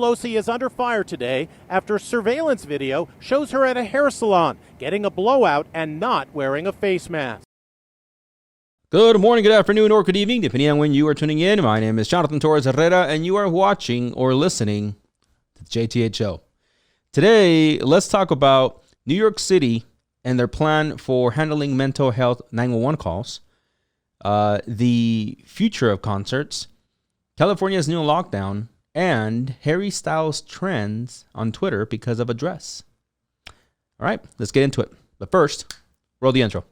Pelosi is under fire today after surveillance video shows her at a hair salon getting a blowout and not wearing a face mask. Good morning, good afternoon, or good evening, depending on when you are tuning in. My name is Jonathan Torres Herrera, and you are watching or listening to the JTH show. Today, let's talk about New York City and their plan for handling mental health 911 calls, the future of concerts, California's new lockdown, and Harry Styles' trends on Twitter because of a dress. All right, let's get into it. But first, roll the intro.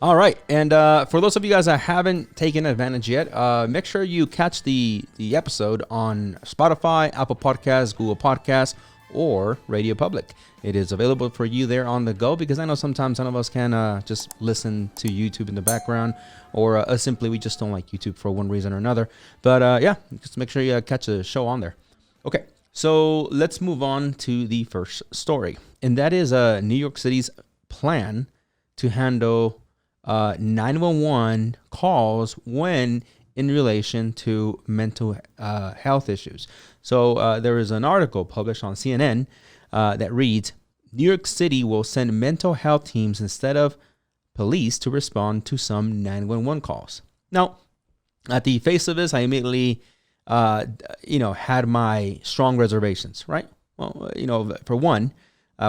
All right, and for those of you guys that haven't taken advantage yet, make sure you catch the episode on Spotify, Apple Podcasts, Google Podcasts, or Radio Public. It is available for you there on the go because I know sometimes some of us can just listen to YouTube in the background, or simply we just don't like YouTube for one reason or another. But yeah, just make sure you catch the show on there. Okay, so let's move on to the first story, and that is New York City's plan to handle 911 calls when in relation to mental health issues. So there is an article published on CNN that reads, New York City will send mental health teams instead of police to respond to some 911 calls. Now, at the face of this, I immediately, had my strong reservations, right? Well, for one,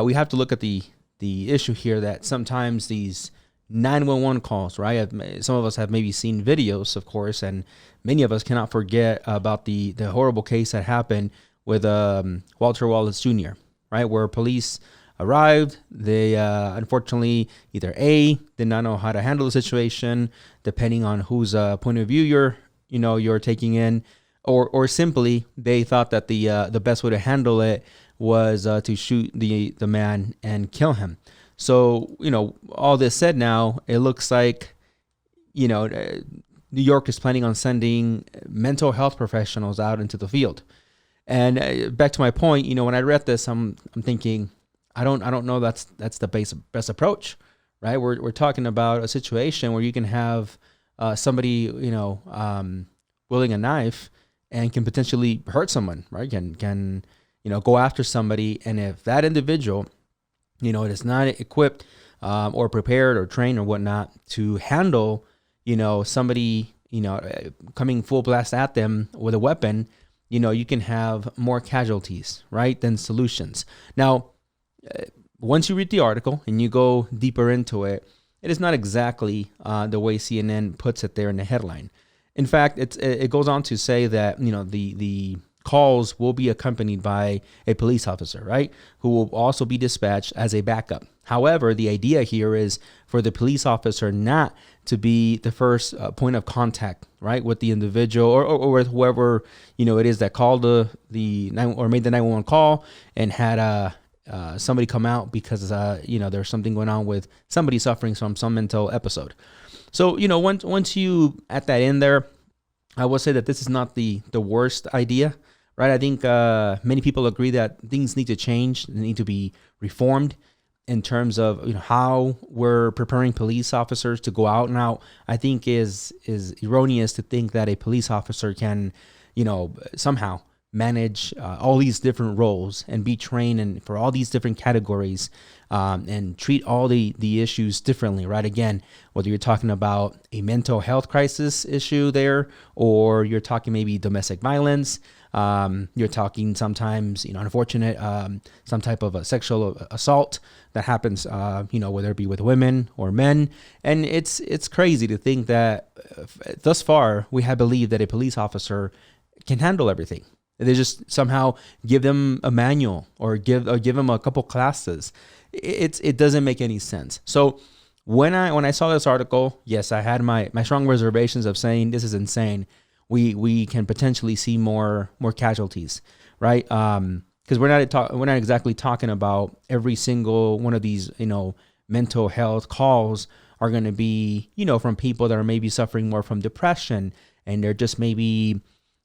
we have to look at the issue here that sometimes these 911 calls, right? Some of us have maybe seen videos, of course, and many of us cannot forget about the horrible case that happened with Walter Wallace Jr., right? Where police arrived, they unfortunately either A, did not know how to handle the situation, depending on whose point of view you're taking in, or simply they thought that the best way to handle it was to shoot the man and kill him. So, all this said now, it looks like, New York is planning on sending mental health professionals out into the field. And back to my point, when I read this, I'm thinking, I don't know that's the best approach, right? We're talking about a situation where you can have somebody, wielding a knife and can potentially hurt someone, right? Can go after somebody, and if that individual it is not equipped or prepared or trained or whatnot to handle, somebody, coming full blast at them with a weapon, you can have more casualties, right, than solutions. Now, once you read the article and you go deeper into it, it is not exactly the way CNN puts it there in the headline. In fact, it goes on to say that, the calls will be accompanied by a police officer, right, who will also be dispatched as a backup. However, the idea here is for the police officer not to be the first point of contact, right, with the individual or with whoever, it is that called or made the 911 call and had somebody come out because, there's something going on with somebody suffering from some mental episode. So, once you add that in there, I will say that this is not the worst idea. Right, I think many people agree that things need to change, they need to be reformed in terms of how we're preparing police officers to go out and out. I think is erroneous to think that a police officer can, somehow manage all these different roles and be trained for all these different categories and treat all the issues differently, right? Again, whether you're talking about a mental health crisis issue there, or you're talking maybe domestic violence, you're talking sometimes, unfortunate, some type of a sexual assault that happens, whether it be with women or men. And it's crazy to think that thus far we have believed that a police officer can handle everything. They just somehow give them a manual or give them a couple classes. It doesn't make any sense. So when I saw this article, yes, I had my strong reservations of saying this is insane. We can potentially see more casualties, right? Because we're not exactly talking about every single one of these mental health calls are going to be from people that are maybe suffering more from depression, and they're just maybe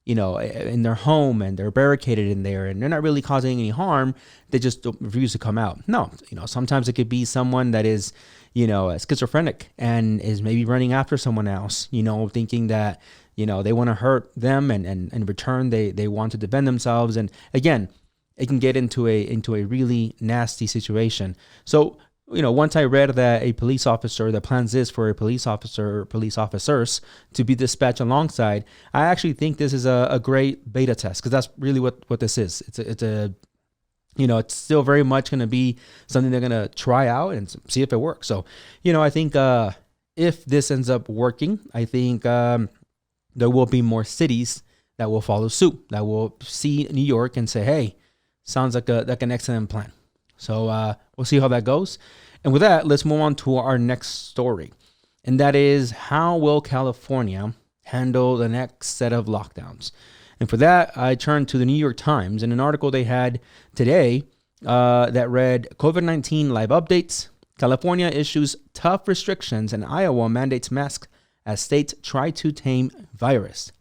in their home and they're barricaded in there and they're not really causing any harm. They just refuse to come out. No, sometimes it could be someone that is, schizophrenic and is maybe running after someone else, thinking that, they want to hurt them and in return, they want to defend themselves. And again, it can get into a really nasty situation. So, once I read that a police officer, the plans is for a police officer or police officers to be dispatched alongside, I actually think this is a great beta test, because that's really what this is. It's still very much going to be something they're going to try out and see if it works. So, I think if this ends up working, I think there will be more cities that will follow suit, that will see New York and say, hey, sounds like an excellent plan. So we'll see how that goes. And with that, let's move on to our next story. And that is, how will California handle the next set of lockdowns? And for that, I turned to the New York Times and an article they had today that read, COVID-19 live updates. California issues tough restrictions and Iowa mandates masks as states try to tame virus.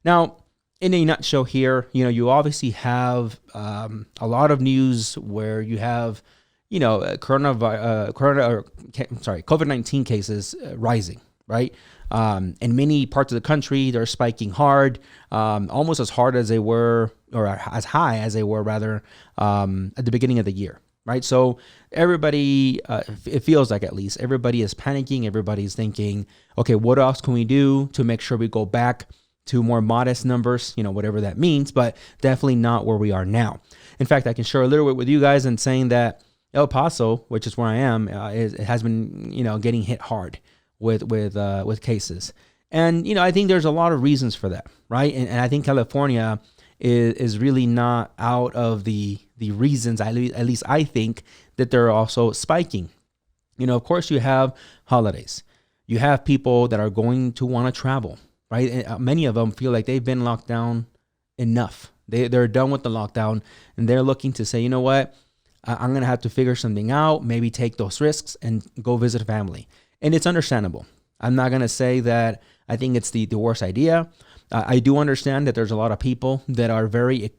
Now, in a nutshell here, you obviously have a lot of news where you have, COVID-19 cases rising, right? In many parts of the country, they're spiking hard, almost as hard as they were, or as high as they were, rather, at the beginning of the year, right? So everybody, it feels like at least, everybody is panicking. Everybody's thinking, okay, what else can we do to make sure we go back to more modest numbers, whatever that means, but definitely not where we are now. In fact, I can share a little bit with you guys in saying that El Paso, which is where I am, it has been, getting hit hard with cases. And, I think there's a lot of reasons for that, right? And I think California is really not out of the reasons, at least I think, that they're also spiking. Of course, you have holidays. You have people that are going to want to travel, right? And many of them feel like they've been locked down enough. They're done with the lockdown and they're looking to say, you know what? I'm going to have to figure something out, maybe take those risks and go visit family. And it's understandable. I'm not going to say that I think it's the worst idea. I do understand that there's a lot of people that are very,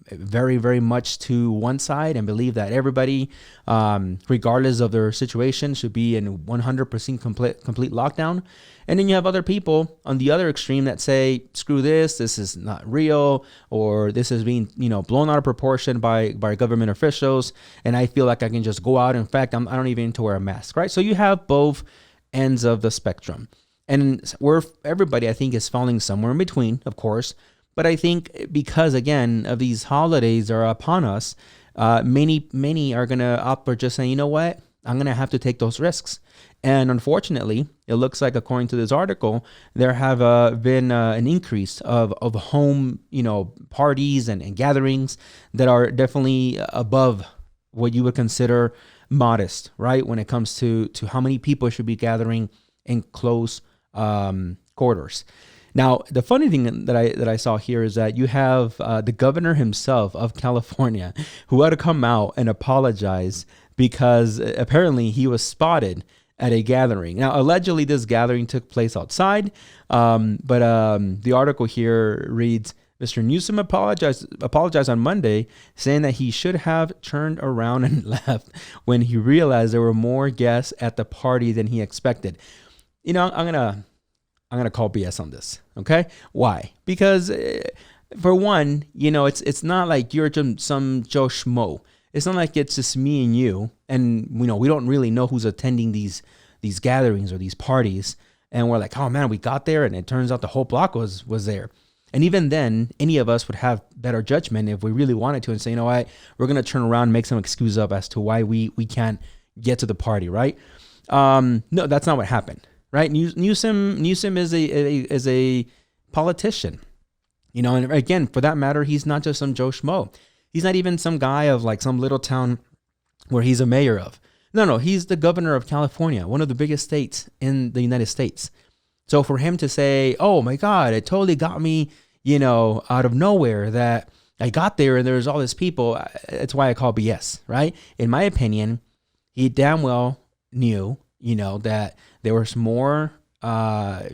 very, very much to one side and believe that everybody, regardless of their situation, should be in 100% complete lockdown. And then you have other people on the other extreme that say, screw this is not real, or this is being, blown out of proportion by government officials. And I feel like I can just go out. In fact, I don't even need to wear a mask, right? So you have both ends of the spectrum. And where everybody, I think, is falling somewhere in between, of course. But I think because, again, of these holidays are upon us, many are going to opt for just saying, you know what, I'm going to have to take those risks. And unfortunately, it looks like, according to this article, there have been an increase of home, parties and gatherings that are definitely above what you would consider modest, right? When it comes to how many people should be gathering in close quarters. Now, the funny thing that I saw here is that you have the governor himself of California, who had to come out and apologize because apparently he was spotted at a gathering. Now, allegedly, this gathering took place outside, but the article here reads, Mr. Newsom apologized on Monday, saying that he should have turned around and left when he realized there were more guests at the party than he expected. I'm gonna call BS on this. Okay, why? Because for one, it's not like you're some Joe Schmo. It's not like it's just me and you, and we don't really know who's attending these gatherings or these parties, and we're like, oh man, we got there, and it turns out the whole block was there. And even then, any of us would have better judgment if we really wanted to and say, you know what, we're gonna turn around and make some excuse up as to why we can't get to the party, right? No, that's not what happened. Right, Newsom is a politician, and again, for that matter, he's not just some Joe Schmo. He's not even some guy of like some little town where he's a mayor of. No, he's the governor of California, one of the biggest states in the United States. So for him to say, "Oh my God, it totally got me," out of nowhere, that I got there and there's all these people, it's why I call BS, right? In my opinion, he damn well knew, that there was more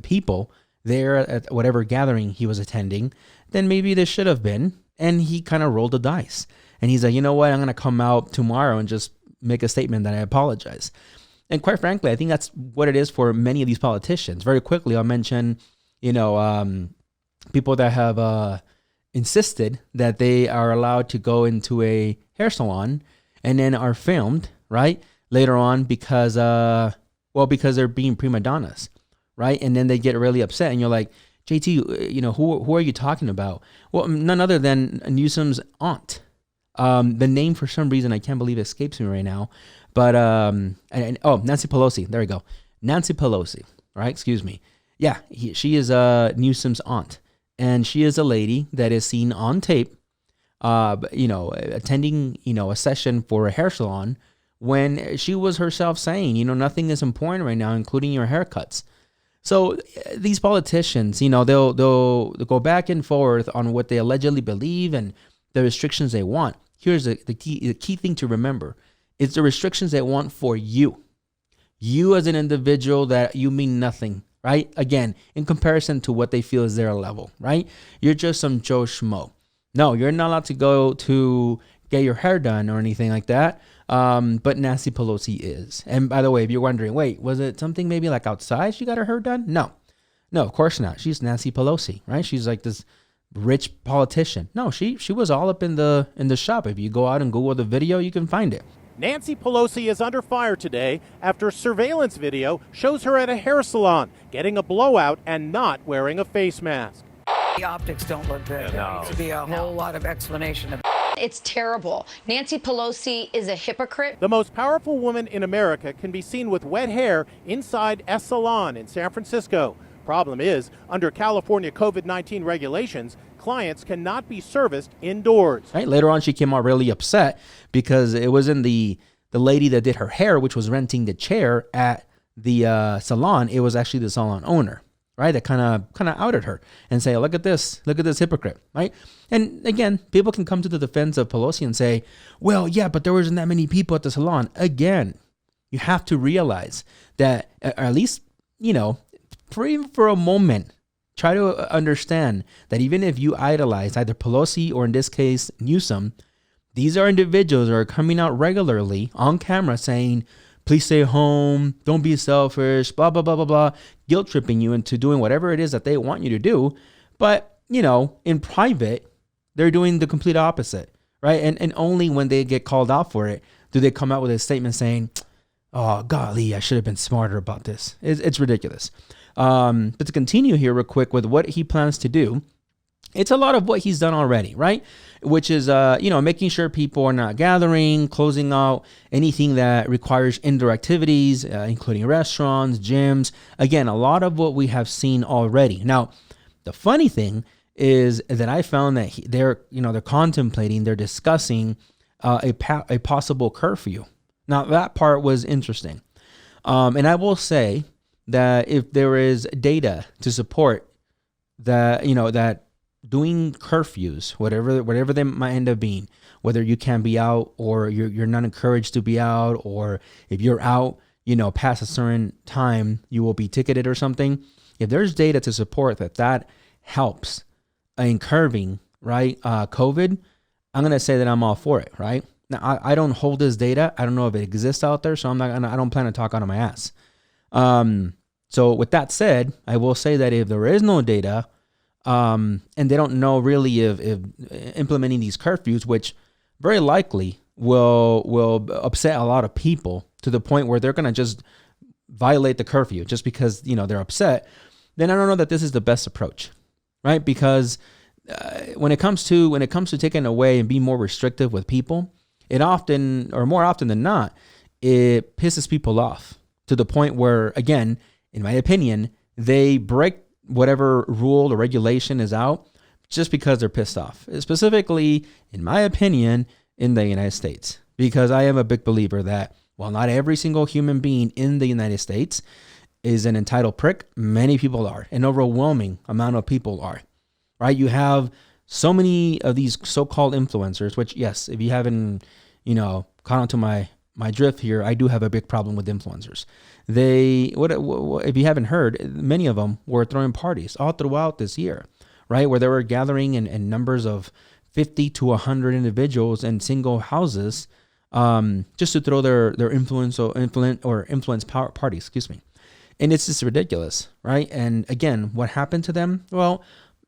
people there at whatever gathering he was attending, then maybe this should have been. And he kind of rolled the dice. And he's like, you know what? I'm going to come out tomorrow and just make a statement that I apologize. And quite frankly, I think that's what it is for many of these politicians. Very quickly, I'll mention, people that have insisted that they are allowed to go into a hair salon and then are filmed, right, later on because they're being prima donnas, right? And then they get really upset, and you're like, JT, who are you talking about? Well, none other than Newsom's aunt. The name, for some reason, I can't believe escapes me right now. But, Nancy Pelosi. There we go. Nancy Pelosi, right? Excuse me. Yeah, she is Newsom's aunt. And she is a lady that is seen on tape, attending, a session for a hair salon when she was herself saying, nothing is important right now, including your haircuts. So these politicians, they'll go back and forth on what they allegedly believe and the restrictions they want. Here's the key thing to remember. It's the restrictions they want for you. You as an individual, that you mean nothing, right? Again, in comparison to what they feel is their level, right? You're just some Joe Schmo. No, you're not allowed to go to get your hair done or anything like that. But Nancy Pelosi is. And by the way, if you're wondering, wait, was it something maybe like outside she got her hair done? No, of course not. She's Nancy Pelosi, right? She's like this rich politician. No, she was all up in the shop. If you go out and Google the video, you can find it. Nancy Pelosi is under fire today after surveillance video shows her at a hair salon getting a blowout and not wearing a face mask. The optics don't look good. There needs to be a whole lot of explanation. It's terrible. Nancy Pelosi is a hypocrite. The most powerful woman in America can be seen with wet hair inside a salon in San Francisco. Problem is, under California COVID-19 regulations, clients cannot be serviced indoors. Right. Later on, she came out really upset because it wasn't the lady that did her hair, which was renting the chair at the salon. It was actually the salon owner, right? That kind of outed her and say, look at this hypocrite, right? And again, people can come to the defense of Pelosi and say, well, yeah, but there wasn't that many people at the salon. Again, you have to realize that, or at least, for a moment, try to understand that even if you idolize either Pelosi or in this case, Newsom, these are individuals that are coming out regularly on camera saying, please stay home, don't be selfish, blah, blah, blah, blah, blah, guilt tripping you into doing whatever it is that they want you to do. But, in private, they're doing the complete opposite, right? And only when they get called out for it do they come out with a statement saying, oh, golly, I should have been smarter about this. It's ridiculous. But to continue here real quick with what he plans to do, it's a lot of what he's done already, right? Which is, making sure people are not gathering, closing out anything that requires indoor activities, including restaurants, gyms. Again, a lot of what we have seen already. Now, the funny thing is that I found that they're contemplating, they're discussing a possible curfew. Now, that part was interesting. And I will say that if there is data to support that, that doing curfews, whatever they might end up being, whether you can be out or you're not encouraged to be out, or if you're out, past a certain time, you will be ticketed or something. If there's data to support that helps in curbing, right, COVID, I'm going to say that I'm all for it, right? Now, I don't hold this data. I don't know if it exists out there, so I don't plan to talk out of my ass. So with that said, I will say that if there is no data, and they don't know really if implementing these curfews, which very likely will upset a lot of people to the point where they're going to just violate the curfew just because, they're upset, then I don't know that this is the best approach, right? Because when it comes to taking away and being more restrictive with people, it often, or more often than not, it pisses people off to the point where, again, in my opinion, they break whatever rule or regulation is out just because they're pissed off. Specifically, in my opinion, in the United States. Because I am a big believer that while not every single human being in the United States is an entitled prick, many people are. An overwhelming amount of people are. Right? You have so many of these so-called influencers, which, yes, if you haven't, caught on to my my drift here, I do have a big problem with influencers. What if you haven't heard, many of them were throwing parties all throughout this year, right? Where they were gathering in numbers of 50 to 100 individuals in single houses, just to throw their influence power party, excuse me. And it's just ridiculous, right? And again, what happened to them? Well,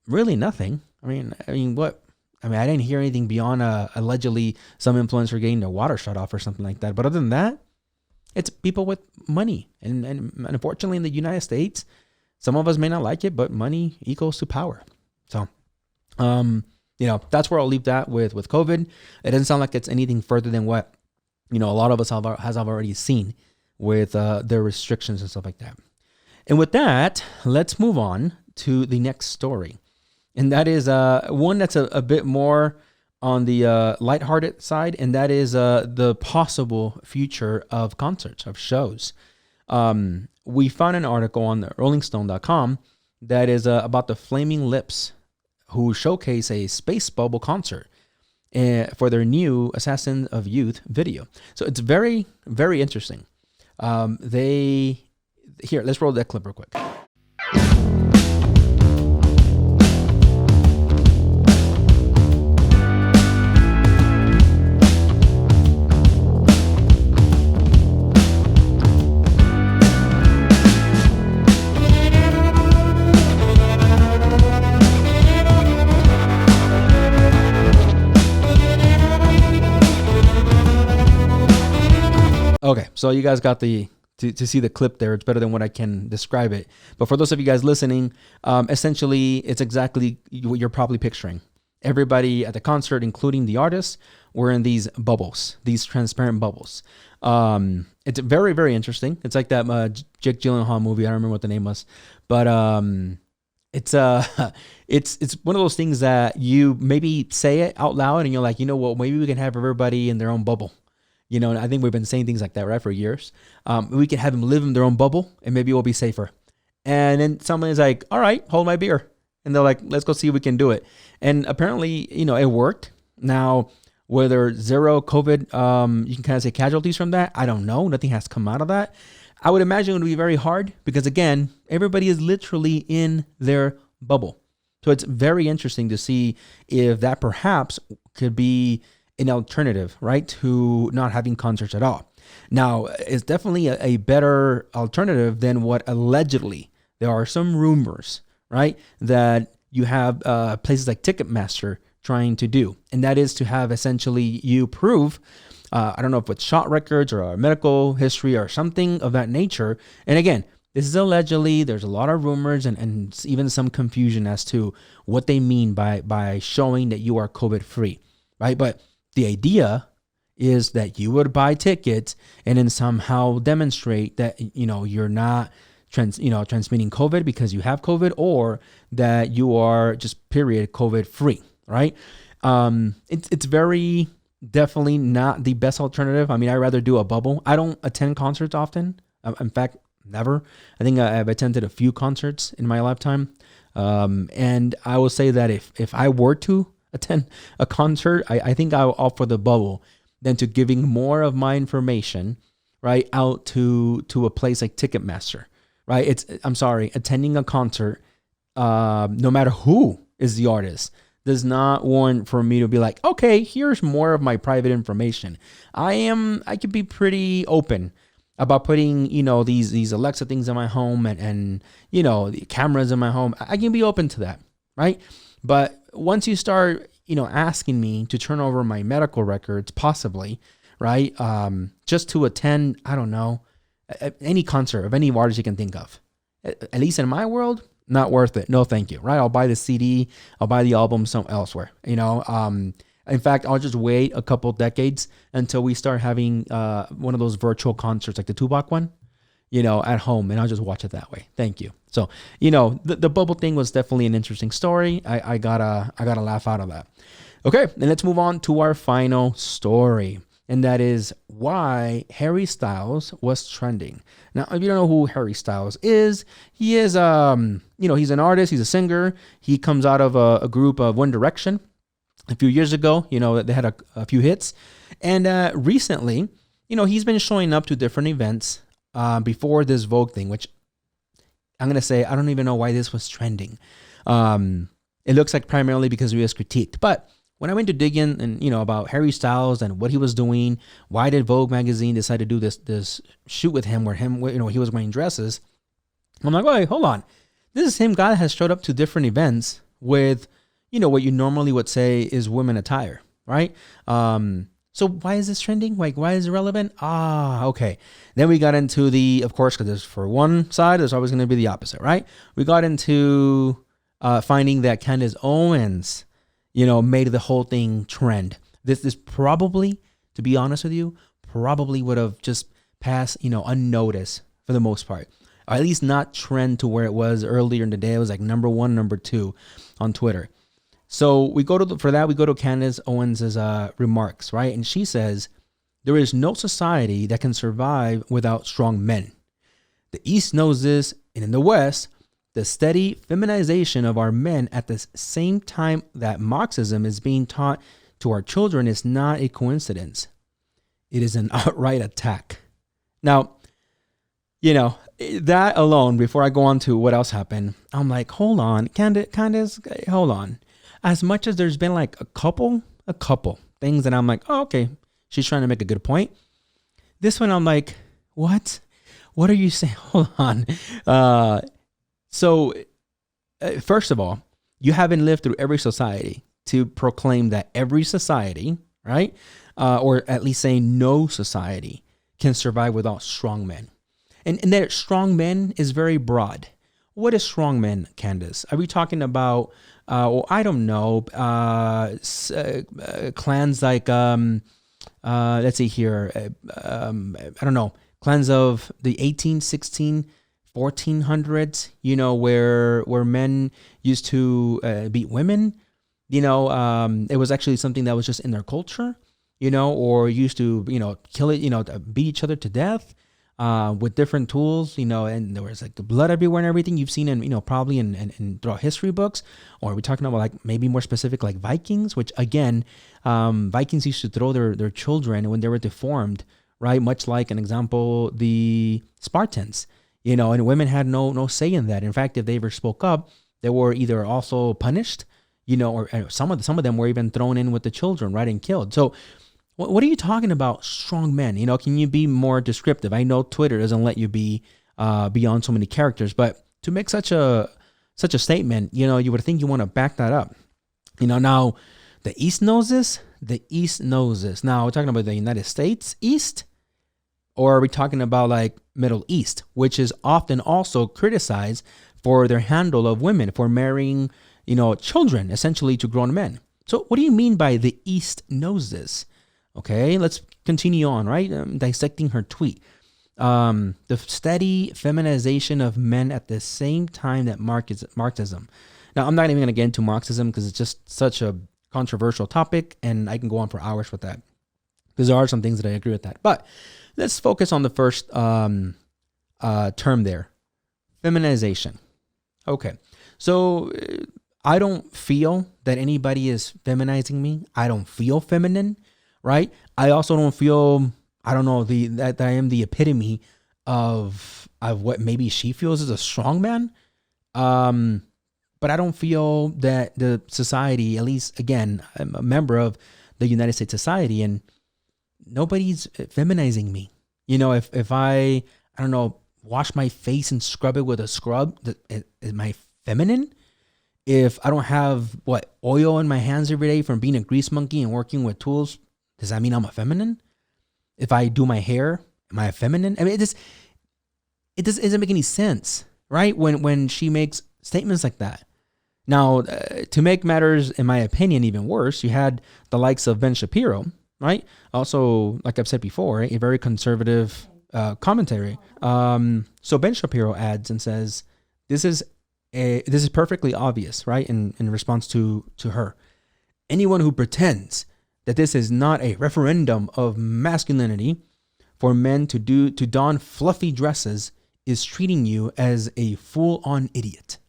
really nothing. I mean, what? I mean, I didn't hear anything beyond allegedly some influencer getting their water shut off or something like that. But other than that, it's people with money. And unfortunately, in the United States, some of us may not like it, but money equals to power. So, that's where I'll leave that with COVID. It doesn't sound like it's anything further than what, a lot of us have already seen with their restrictions and stuff like that. And with that, let's move on to the next story. And that is one that's a bit more on the lighthearted side, and that is the possible future of concerts, of shows. We found an article on the rollingstone.com that is about the Flaming Lips, who showcase a space bubble concert for their new Assassin of Youth video. So it's very, very interesting. Let's roll that clip real quick. Okay, so you guys got to see the clip there. It's better than what I can describe it. But for those of you guys listening, essentially, it's exactly what you're probably picturing. Everybody at the concert, including the artists, were in these bubbles, these transparent bubbles. It's very, very interesting. It's like that Jake Gyllenhaal movie. I don't remember what the name was, but it's one of those things that you maybe say it out loud, and you're like, maybe we can have everybody in their own bubble. And I think we've been saying things like that, right, for years. We can have them live in their own bubble, and maybe we'll be safer. And then someone is like, all right, hold my beer. And they're like, let's go see if we can do it. And apparently, it worked. Now, whether zero COVID, you can kind of say casualties from that, I don't know. Nothing has come out of that. I would imagine it would be very hard because, again, everybody is literally in their bubble. So it's very interesting to see if that perhaps could be an alternative, right, to not having concerts at all. Now, it's definitely a better alternative than what allegedly, there are some rumors, right, that you have places like Ticketmaster trying to do. And that is to have essentially you prove, I don't know if it's shot records or a medical history or something of that nature. And again, this is allegedly, there's a lot of rumors and even some confusion as to what they mean by showing that you are COVID-free, right? But the idea is that you would buy tickets and then somehow demonstrate that, you're not transmitting COVID because you have COVID, or that you are just period COVID free, right? It's very definitely not the best alternative. I mean, I'd rather do a bubble. I don't attend concerts often. In fact, never. I think I've attended a few concerts in my lifetime. And I will say that if I were to attend a concert, I think I'll opt for the bubble than to giving more of my information, right, out to a place like Ticketmaster, right? I'm sorry, attending a concert, no matter who is the artist, does not warrant for me to be like, okay, here's more of my private information. I could be pretty open about putting, these Alexa things in my home and the cameras in my home. I can be open to that, right? But once you start, asking me to turn over my medical records, possibly, right? Just to attend, I don't know, any concert of any artist you can think of. At least in my world, not worth it. No, thank you, right? I'll buy the CD, I'll buy the album elsewhere, In fact, I'll just wait a couple decades until we start having one of those virtual concerts like the Tupac one, at home, and I'll just watch it that way. Thank you. So, the bubble thing was definitely an interesting story. I got a laugh out of that. Okay, and let's move on to our final story, and that is why Harry Styles was trending. Now, if you don't know who Harry Styles is, he is, he's an artist, he's a singer. He comes out of a group of One Direction. A few years ago, they had a few hits, and recently, he's been showing up to different events before this Vogue thing, which I'm going to say, I don't even know why this was trending. It looks like primarily because he was critiqued. But when I went to dig in and, about Harry Styles and what he was doing, why did Vogue magazine decide to do this shoot with him where he was wearing dresses? I'm like, wait, hold on. This is the same guy that has showed up to different events with, what you normally would say is women attire, right? So why is this trending? Like, why is it relevant? Okay. Then we got into of course, because there's for one side, there's always going to be the opposite, right? We got into finding that Candace Owens, made the whole thing trend. This probably, to be honest with you, probably would have just passed, unnoticed for the most part. Or at least not trend to where it was earlier in the day. It was like number 1, number 2 on Twitter. So we go to Candace Owens' remarks, right? And she says, there is no society that can survive without strong men. The East knows this, and in the West, the steady feminization of our men at the same time that Marxism is being taught to our children is not a coincidence. It is an outright attack. Now, that alone, before I go on to what else happened, I'm like, hold on, Candace, hold on. As much as there's been like a couple things that I'm like, oh, okay, she's trying to make a good point. This one, I'm like, what? What are you saying? Hold on. So first of all, you haven't lived through every society to proclaim that every society, right? Or at least saying no society can survive without strong men. And that strong men is very broad. What is strong men, Candace? Are we talking about, I don't know, clans like, let's see here, I don't know, clans of the 18, 16, 1400s, where men used to beat women, it was actually something that was just in their culture, or used to, kill it, beat each other to death. With different tools, and there was like blood everywhere and everything you've seen in, probably in throughout history books. Or are we talking about like maybe more specific, like Vikings, which again, Vikings used to throw their children when they were deformed, right? Much like an example, the Spartans, and women had no say in that. In fact, if they ever spoke up, they were either also punished, or some of them were even thrown in with the children, right? And killed. So what are you talking about, strong men? Can you be more descriptive? I know Twitter doesn't let you be beyond so many characters, but to make such a statement, you would think you want to back that up. Now the East knows this. The East knows this. Now we're talking about the United States East, or are we talking about like Middle East, which is often also criticized for their handle of women for marrying, children essentially to grown men. So what do you mean by the East knows this? Okay, let's continue on, right? Dissecting her tweet. The steady feminization of men at the same time that Marxism. Now, I'm not even going to get into Marxism because it's just such a controversial topic, and I can go on for hours with that because there are some things that I agree with that. But let's focus on the first term there, feminization. Okay, so I don't feel that anybody is feminizing me. I don't feel feminine. Right. I also don't feel, I don't know, that I am the epitome of what maybe she feels is a strong man. But I don't feel that the society, at least again, I'm a member of the United States society, and nobody's feminizing me. If I don't know, wash my face and scrub it with a scrub, am I feminine? If I don't have oil in my hands every day from being a grease monkey and working with tools, does that mean I'm a feminine? If I do my hair, am I a feminine? I mean, it doesn't make any sense, right? When she makes statements like that. Now, to make matters, in my opinion, even worse, you had the likes of Ben Shapiro, right? Also, like I've said before, a very conservative commentary. So Ben Shapiro adds and says, this is perfectly obvious, right? In response to her, anyone who pretends that this is not a referendum of masculinity for men to don fluffy dresses is treating you as a full-on idiot.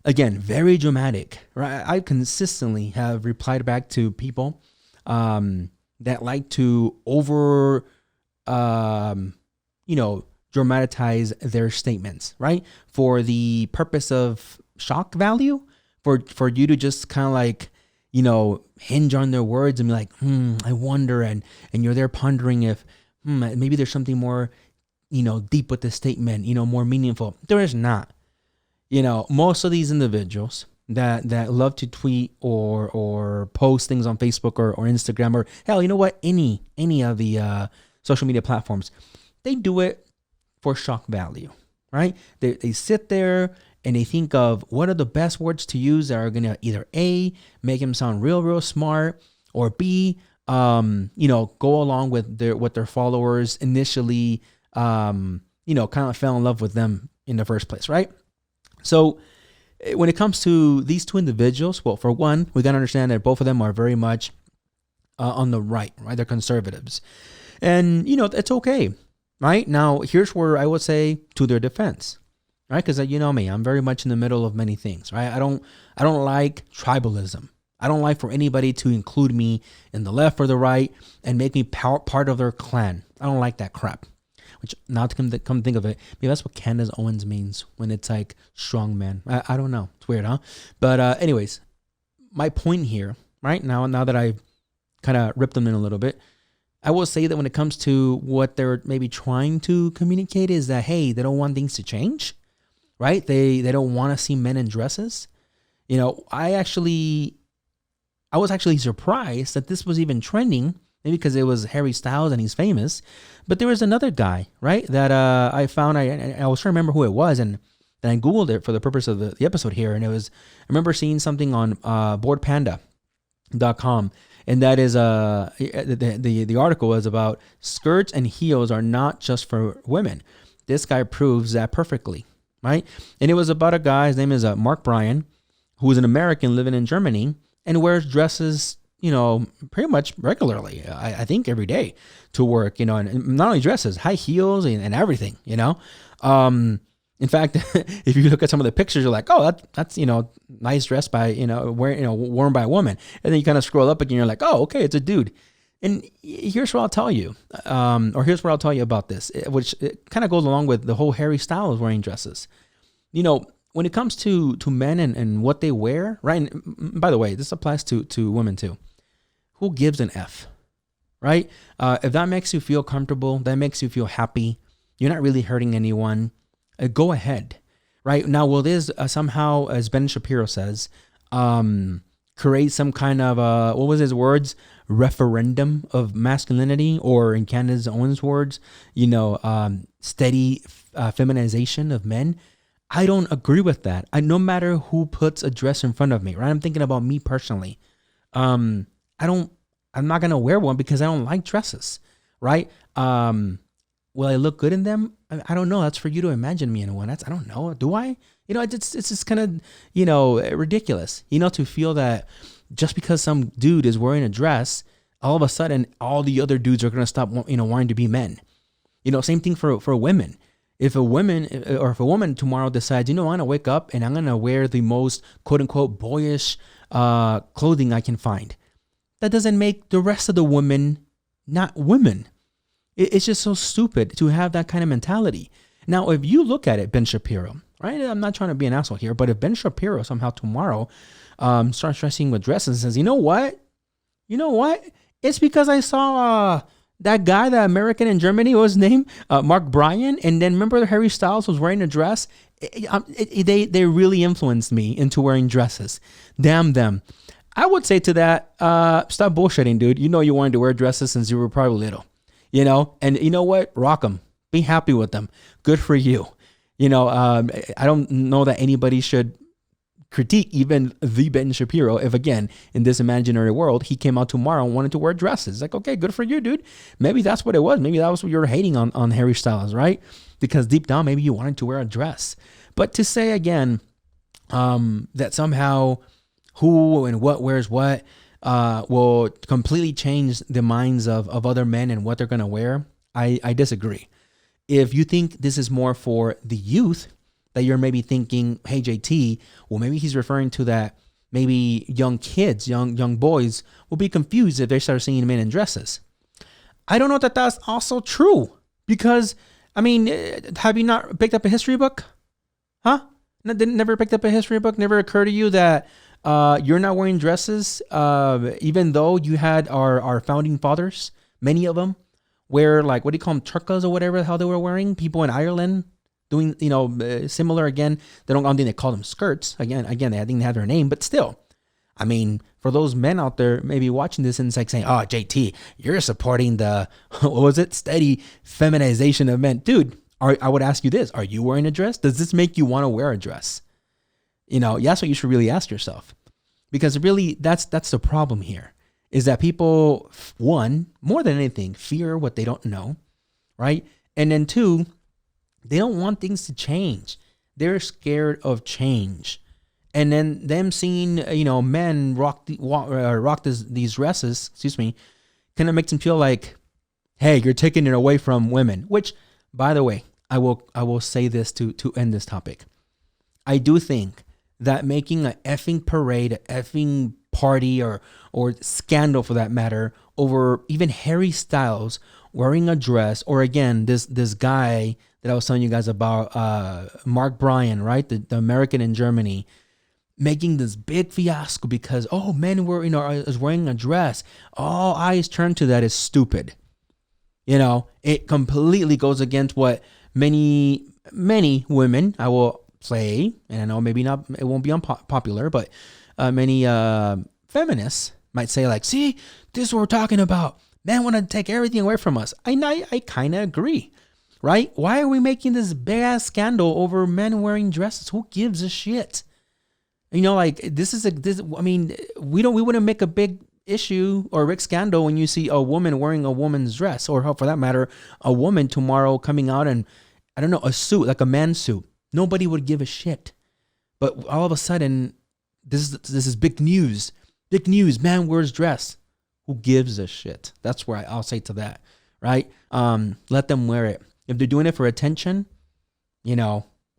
Again, very dramatic, right? I consistently have replied back to people that like to dramatize their statements, right? For the purpose of shock value, for you to just kind of like, hinge on their words and be like, I wonder, and you're there pondering if maybe there's something more, deep with the statement, more meaningful. There is not. Most of these individuals that love to tweet or post things on Facebook or Instagram, or hell, you know what, any of the social media platforms, they do it for shock value, right? They sit there and they think of what are the best words to use that are going to either A, make them sound real smart, or B, go along with their followers initially, kind of fell in love with them in the first place, right? So when it comes to these two individuals, well, for one, we got to understand that both of them are very much on the right? They're conservatives. And, it's okay, right? Now, here's where I would say to their defense, right? Because you know me, I'm very much in the middle of many things, right? I don't like tribalism. I don't like for anybody to include me in the left or the right and make me part of their clan. I don't like that crap. Which, now to come think of it, maybe that's what Candace Owens means when it's like strong man. I don't know. It's weird, huh? But anyways, my point here, right? Now that I've kind of ripped them in a little bit, I will say that when it comes to what they're maybe trying to communicate is that, hey, they don't want things to change, right? They don't want to see men in dresses. I was actually surprised that this was even trending, maybe because it was Harry Styles and he's famous. But there was another guy, right, that I found. I was trying to remember who it was, and then I Googled it for the purpose of the episode here. And I remember seeing something on boardpanda.com. And that is the article was about skirts and heels are not just for women. This guy proves that perfectly, right? And it was about a guy, his name is Mark Bryan, who is an American living in Germany and wears dresses, pretty much regularly. I think every day to work, and not only dresses, high heels and everything, In fact, if you look at some of the pictures, you're like, oh, that's nice dress by worn by a woman, and then you kind of scroll up again, you're like, oh, okay, it's a dude. And here's what I'll tell you, or here's what I'll tell you about this, which it kind of goes along with the whole Harry Styles wearing dresses. When it comes to men and what they wear, right? And by the way, this applies to women too. Who gives an F, right? If that makes you feel comfortable, that makes you feel happy, you're not really hurting anyone. Go ahead, right? Now, will this somehow, as Ben Shapiro says, create some kind of, what was his words? Referendum of masculinity, or in Candace Owens' words, steady feminization of men? I don't agree with that. No matter who puts a dress in front of me, right? I'm thinking about me personally. I'm not going to wear one because I don't like dresses, right? Will I look good in them? I don't know. That's for you to imagine me in one. I don't know. Do I? It's just kind of, ridiculous, to feel that just because some dude is wearing a dress, all of a sudden, all the other dudes are going to stop, wanting to be men. Same thing for women. If a woman tomorrow decides, I'm going to wake up and I'm going to wear the most quote unquote boyish clothing I can find, that doesn't make the rest of the women not women. It's just so stupid to have that kind of mentality. Now, if you look at it, Ben Shapiro, right? I'm not trying to be an asshole here, but if Ben Shapiro somehow tomorrow starts dressing with dresses and says, you know what? It's because I saw that guy, that American in Germany, what was his name? Mark Bryan. And then remember Harry Styles was wearing a dress? They really influenced me into wearing dresses. Damn them. I would say to that, stop bullshitting, dude. You wanted to wear dresses since you were probably little. And you know what? Rock them. Be happy with them. Good for you. I don't know that anybody should critique even the Ben Shapiro if, again, in this imaginary world, he came out tomorrow and wanted to wear dresses. Like, okay, good for you, dude. Maybe that's what it was. Maybe that was what you were hating on Harry Styles, right? Because deep down, maybe you wanted to wear a dress. But to say, again, that somehow who and what wears what will completely change the minds of other men and what they're going to wear, I disagree. If you think this is more for the youth, that you're maybe thinking, hey, JT, well, maybe he's referring to that maybe young kids, young boys will be confused if they start seeing men in dresses. I don't know that that's also true because, I mean, have you not picked up a history book? Huh? Never picked up a history book? Never occurred to you that you're not wearing dresses, even though you had our founding fathers, many of them, wear like, what do you call them, turkas or whatever the hell they were wearing? People in Ireland doing, similar again. I don't think they call them skirts. Again, I think they have their name, but still. I mean, for those men out there maybe watching this and it's like saying, oh, JT, you're supporting the, what was it, steady feminization of men. Dude, I would ask you this. Are you wearing a dress? Does this make you want to wear a dress? That's what you should really ask yourself. Because really, that's the problem here. Is that people, one, more than anything, fear what they don't know, right? And then two, they don't want things to change. They're scared of change. And then them seeing, men rock these dresses, kind of makes them feel like, hey, you're taking it away from women. Which, by the way, I will say this to end this topic. I do think that making an effing parade, an effing party, or scandal for that matter, over even Harry Styles wearing a dress, or again, this guy that I was telling you guys about, Mark Bryan, right, the American in Germany, making this big fiasco because, men were, is wearing a dress. All eyes turn to that is stupid. It completely goes against what many women, I will say, and I know maybe not, it won't be unpopular, but many feminists might say like, see, this is what we're talking about. Men want to take everything away from us. I kind of agree, right? Why are we making this big ass scandal over men wearing dresses? Who gives a shit? We wouldn't make a big issue or a big scandal when you see a woman wearing a woman's dress, or for that matter, a woman tomorrow coming out in, I don't know, a suit, like a man's suit. Nobody would give a shit. But all of a sudden, this is big news. Big news, man wears dress. Who gives a shit? That's where I'll say to that, right? Let them wear it. If they're doing it for attention,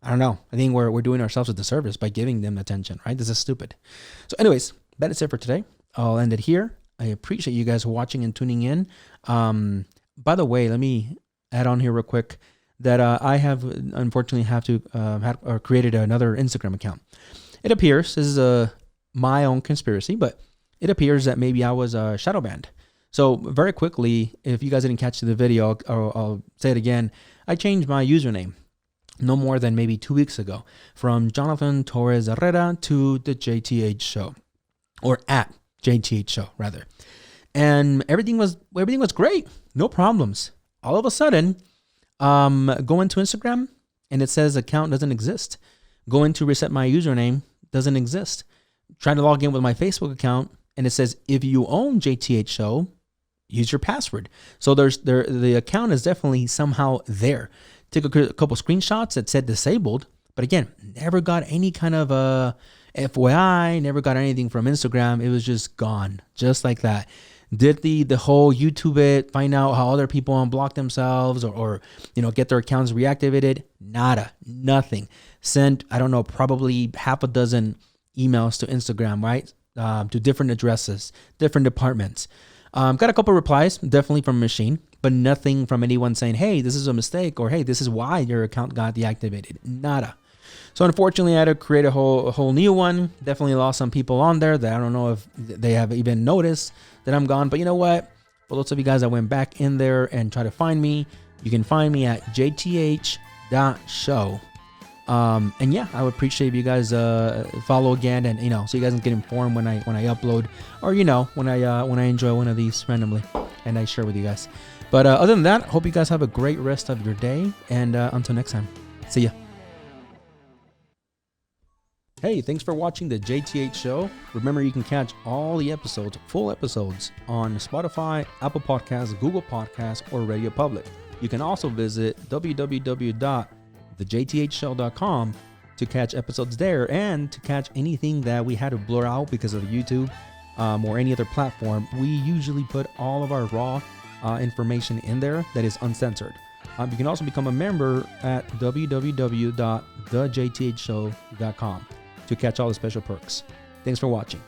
I don't know. I think we're doing ourselves a disservice by giving them attention, right? This is stupid. So anyways, that is it for today. I'll end it here. I appreciate you guys watching and tuning in. By the way, let me add on here real quick that I have unfortunately created another Instagram account. It appears, this is my own conspiracy, but it appears that maybe I was shadow banned. So very quickly, if you guys didn't catch the video, I'll say it again. I changed my username no more than maybe 2 weeks ago from Jonathan Torres Herrera to the JTH Show, or at JTH Show rather. And everything was great. No problems. All of a sudden, go into Instagram and it says account doesn't exist. Go in to reset my username, doesn't exist. Trying to log in with my Facebook account and it says if you own JTH Show, use your password. So the account is definitely somehow there. Took a couple screenshots that said disabled, but again, never got any kind of FYI, never got anything from Instagram. It was just gone, just like that. Did the whole YouTube it, find out how other people unblock themselves or get their accounts reactivated? Nada, nothing. Sent, I don't know, probably half a dozen emails to Instagram, right? To different addresses, different departments. Got a couple replies, definitely from a machine, but nothing from anyone saying, hey, this is a mistake, or hey, this is why your account got deactivated. Nada. So unfortunately, I had to create a whole new one. Definitely lost some people on there that I don't know if they have even noticed that I'm gone. But you know what? For those of you guys that went back in there and try to find me, you can find me at jth.show. And yeah, I would appreciate if you guys follow again, and so you guys can get informed when I upload, or when I enjoy one of these randomly and I share with you guys. But other than that, hope you guys have a great rest of your day, and until next time, see ya. Hey, thanks for watching the JTH Show. Remember, you can catch all the episodes, full episodes, on Spotify, Apple Podcasts, Google Podcasts, or Radio Public. You can also visit www.thejthshow.com to catch episodes there, and to catch anything that we had to blur out because of YouTube or any other platform. We usually put all of our raw information in there that is uncensored. You can also become a member at www.thejthshow.com to catch all the special perks. Thanks for watching.